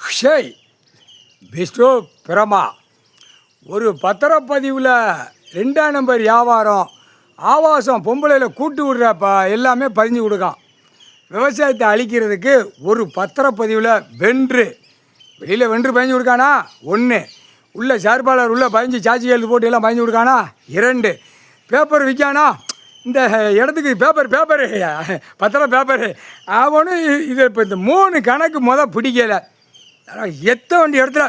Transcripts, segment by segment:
ஷேய் பிஸ்டோ பிரமா ஒரு பத்திரப்பதிவில் 2ஆம் நம்பர் வியாபாரம் ஆவாசம் பொம்பளையில் கூட்டு விடுறப்ப எல்லாமே பதிஞ்சு கொடுக்கான். விவசாயத்தை அழிக்கிறதுக்கு ஒரு பத்திரப்பதிவில் வென்று வெளியில் வென்று பதிஞ்சு கொடுக்கானா 1, உள்ள சார்பாளர் உள்ள பதிஞ்சு சாட்சி எழுத்து போட்டு எல்லாம் பதிஞ்சு கொடுக்கானா 2, பேப்பர் விற்கானா இந்த இடத்துக்கு பேப்பரு பத்திரம் பேப்பரு அவனும் இது. இப்போ இந்த 3 கணக்கு பிடிக்கலை. எத்த வேண்டிய இடத்துல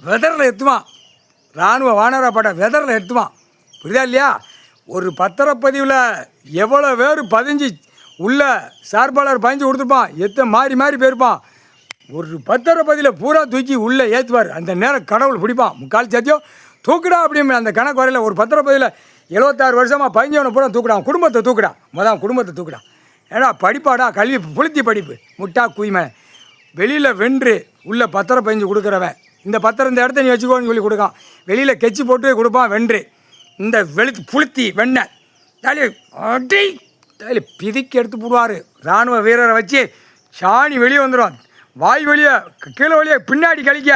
வெதரில் எத்துவான். இராணுவ வானரப்பட வெதரில் எத்துவான். புரியுதா இல்லையா? ஒரு பத்திரப்பதிவில் எவ்வளோ பேர் பதிஞ்சு உள்ள சார்பாளர் பதிஞ்சு கொடுத்துருப்பான். மாறி போயிருப்பான். ஒரு பத்திரப்பதியில் பூரா தூக்கி உள்ளே ஏற்றுவார். அந்த நேரம் கடவுள் பிடிப்பான். முக்கால் சத்தியம் தூக்குடா அப்படின்னு அந்த கணக்கு வரையில். ஒரு பத்திரப்பதியில் 76 வருஷமாக பதிஞ்சவனை பூரா தூக்குடான். குடும்பத்தை தூக்குடான். குடும்பத்தை தூக்குடான். ஏன்னா படிப்பாடா கல்வி புளுத்தி படிப்பு முட்டா குய்மை. வெளியில் வென்று உள்ள பத்திரம் பதிஞ்சு கொடுக்குறவன் இந்த பத்திரம் இந்த இடத்த நீ வச்சுக்கோன்னு சொல்லி கொடுக்கான். வெளியில் கெச்சி போட்டு கொடுப்பான். வென்று இந்த வெளுத்து புளுத்தி வெண்ணெய் தலையில் பிதிக்கி எடுத்து போடுவார். இராணுவ வீரரை வச்சு சாணி வெளியே வந்துடும். வாய் வழியை கீழே வழியை பின்னாடி கழிக்க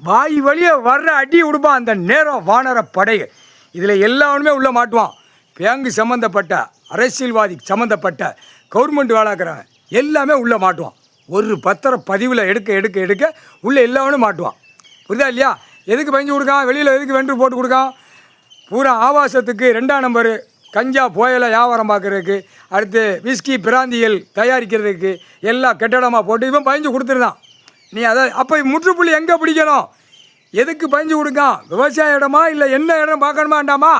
வாய் வழியை வர்ற அடி கொடுப்பான். அந்த நேரம் வானர படை இதில் எல்லாருமே உள்ளே மாட்டுவான். பேங்கு சம்மந்தப்பட்ட அரசியல்வாதி சம்மந்தப்பட்ட கவர்மெண்ட் வேலைக்கிறவன் எல்லாமே உள்ளே மாட்டுவான். ஒரு பத்திர பதிவில் எடுக்க உள்ளே எல்லாவனும் மாட்டுவான். புரியுதா இல்லையா? எதுக்கு பஞ்சு கொடுக்கான்? வெளியில் எதுக்கு வென்று போட்டு கொடுக்கான்? பூரா ஆவாசத்துக்கு 2ஆம் நம்பரு கஞ்சா புயலை வியாபாரம் பார்க்குறதுக்கு, அடுத்து விஸ்கி பிராந்தியல் தயாரிக்கிறதுக்கு எல்லாம் கெட்டடமாக போட்டு இவன் பயஞ்சு கொடுத்துருந்தான். நீ அதை அப்போ முற்றுப்புள்ளி எங்கே பிடிக்கணும்? எதுக்கு பயஞ்சு கொடுக்கான்? விவசாய இடமா இல்லை என்ன இடம் பார்க்கணுமாண்டாமா?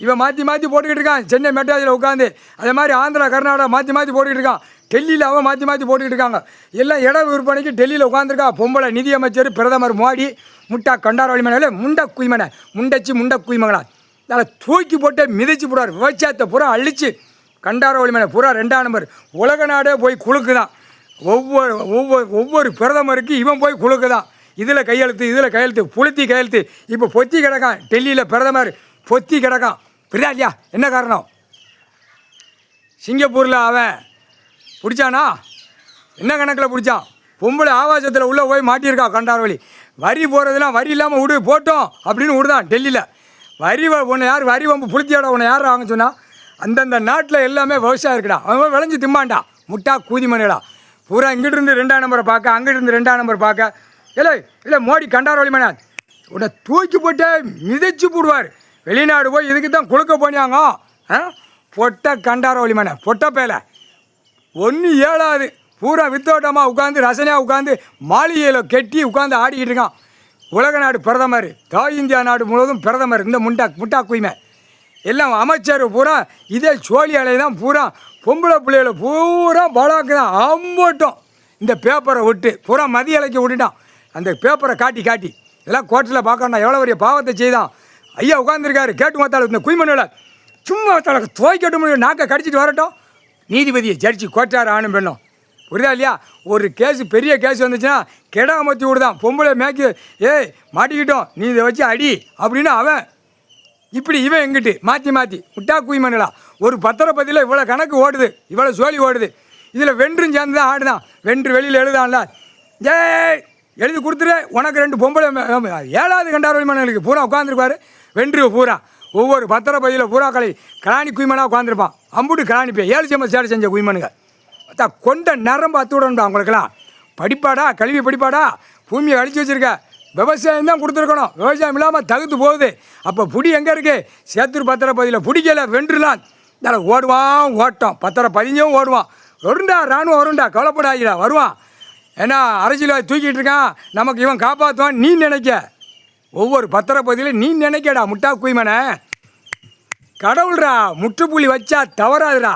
இவன் மாற்றி போட்டுக்கிட்டு இருக்கான். சென்னை மெட்ராஸில் உட்காந்து அதே மாதிரி ஆந்திரா கர்நாடகா மாற்றி போட்டுக்கிட்டு இருக்கான். டெல்லியில் அவன் மாற்றி போட்டுக்கிட்டு இருக்காங்க. எல்லாம் இட விற்பனைக்கு டெல்லியில் உட்காந்துருக்கா. பொம்பளை நிதியமைச்சர் பிரதமர் மோடி முட்டா கண்டாரவழி மனையில் முண்டை குய்மனை முண்டை குய்மங்களா அதில் தூக்கி போட்டு மிதிச்சு போடுவார். விவசாயத்தை பூரா அழிச்சு கண்டாரவழி மனை பூரா 2ஆம் நம்பர் உலக நாடே போய் குழுக்குதான். ஒவ்வொரு பிரதமருக்கு இவன் போய் குழுக்குதான். இதில் கையெழுத்து புளுத்தி கையெழுத்து. இப்போ பொத்தி கிடக்கான். டெல்லியில் பிரதமர் பொத்தி கிடக்கான். புரியா இல்லையா? என்ன காரணம்? சிங்கப்பூரில் அவன் பிடிச்சானா? என்ன கணக்கில் பிடிச்சான்? பொம்பளை ஆவாசத்தில் உள்ளே போய் மாட்டியிருக்கா. கண்டாரவழி வரி போகிறதுலாம் வரி இல்லாமல் போட்டோம் அப்படின்னு விடுதான். டெல்லியில் உன்னை யார் வரி வம்பு புளுத்தியோட உன்னை யார் வாங்க சொன்னால்? அந்தந்த நாட்டில் எல்லாமே விவசாயம் இருக்குடா. அவன் விளைஞ்சி திம்மாண்டா. முட்டா கூதிமணிடா. பூரா இங்கிட்டிருந்து 2ஆம் நம்பரை பார்க்க அங்கிட்டிருந்து 2ஆம் நம்பர் பார்க்க இல்லை மோடி கண்டாரவழி மணி உன்னை தூக்கி போட்டு மிதிச்சு போடுவார். வெளிநாடு போய் இதுக்கு தான் குளுக்க போனியாங்க. பொட்டை கண்டாரவழி மணி பொட்டை பேலை 1 7 பூரா வித்தோட்டமாக உட்காந்து ரசனையாக உட்காந்து மாளிகையில் கெட்டி உட்காந்து ஆடிக்கிட்டு இருக்கான். உலக நாடு பிரதமர், தாய் இந்தியா நாடு முழுவதும் பிரதமர். இந்த முட்டா குய்மை எல்லாம் அமைச்சர் பூரா இதே சோழி அலை தான். பூரா பொம்பளை பிள்ளைகளை பூரா பலாக்கு தான் அம்போட்டோம். இந்த பேப்பரை விட்டு பூரா மதிய இலைக்கு விட்டுட்டான். அந்த பேப்பரை காட்டி இதெல்லாம் கோர்ட்டில் பார்க்கணும்னா எவ்வளோ பெரிய பாவத்தை செய்தான். ஐயா உட்காந்துருக்காரு. கேட்டு மாத்தாள் இந்த குய்மணியில் சும்மா துவைக்கட்டு முடியும். நாக்கை கடிச்சிட்டு வரட்டும். நீதிபதியை ஜட்ஜி கோட்டார் ஆணும் பெண்ணும். புரியுதா இல்லையா? ஒரு பெரிய கேஸ் வந்துச்சுன்னா கெடாமத்தி விடுதான். பொம்பளை மேய்க்கு மாட்டிக்கிட்டோம் நீ இதை வச்சு அடி அப்படின்னு அவன் இப்படி இவன் எங்கிட்டு மாற்றி முட்டா குய்மணிலா. ஒரு பத்திரப்பதியில் இவ்வளோ கணக்கு ஓடுது, இவ்வளோ சோழி ஓடுது. இதில் வென்றும் சேர்ந்து தான் ஆடுதான். வென்று வெளியில் எழுதான்ல எழுதி கொடுத்துரு. உனக்கு 2 பொம்பளை 7வது கண்டாரவழி மன்னர்களுக்கு பூரா உட்காந்துருப்பார். வென்று பூரா ஒவ்வொரு பத்திரப்பதியில் பூரா கலாணி குய்மனாக உட்காந்துருப்பான். அம்புட்டு கலாணிப்பேன் 7 செம்ம சேடை செஞ்ச குய்மனுங்க கொண்ட நரம்பு அத்து விடணும்டா. அவங்களுக்கெல்லாம் படிப்பாடா கல்வி படிப்பாடா. பூமியை அழிச்சு வச்சுருக்க. விவசாயம் தான் கொடுத்துருக்கணும். விவசாயம் இல்லாமல் தகுத்து போகுது. அப்போ புடி எங்கே இருக்கு? சேத்தூர் பத்திரப்பதியில் பிடிக்கலை. வென்றுலாம் அதில் ஓடுவான். ஓட்டம் பத்திரப்பதிஞ்சும் ஓடுவான். இராணுவம் வருண்டா. கவலைப்படாதீடா வருவான். ஏன்னா அரசியல்வாதி தூக்கிட்டு இருக்கான். நமக்கு இவன் காப்பாற்றுவான் நீ நினைக்க. ஒவ்வொரு பத்திரப்பதியிலும் நீ நினைக்கடா. முட்டா குய்மனை கடவுள்ரா. முற்றுப்புள்ளி வச்சா தவறாதுடா.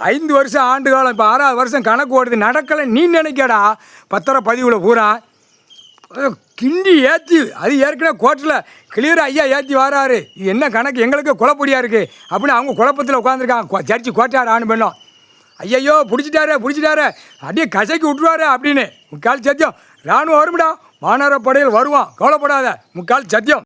5 வருஷம் ஆண்டு காலம் இப்போ 6வது வருஷம் கணக்கு ஓடுது. நடக்கலை நீ நினைக்கடா. பத்திரப்பதிவில் பூரா கிண்டி ஏற்றி அது ஏற்கனவே கோர்ட்டில் கிளியராக ஐயா ஏற்றி வராரு. இது என்ன கணக்கு? எங்களுக்கு குழப்படியாக இருக்குது அப்படின்னு அவங்க குழப்பத்தில் உட்காந்துருக்காங்க. ஜட்ஜி கோட்டார் ஆணும் பெண்ணும். ஐயையோ பிடிச்சிட்டாரு அப்படியே கசைக்கு விட்டுருவாரு அப்படின்னு முக்கால் சத்தியம். இராணுவம் வரும்டா. வானரப்படையில் வருவான். கவலைப்படாத. முக்கால் சத்தியம்.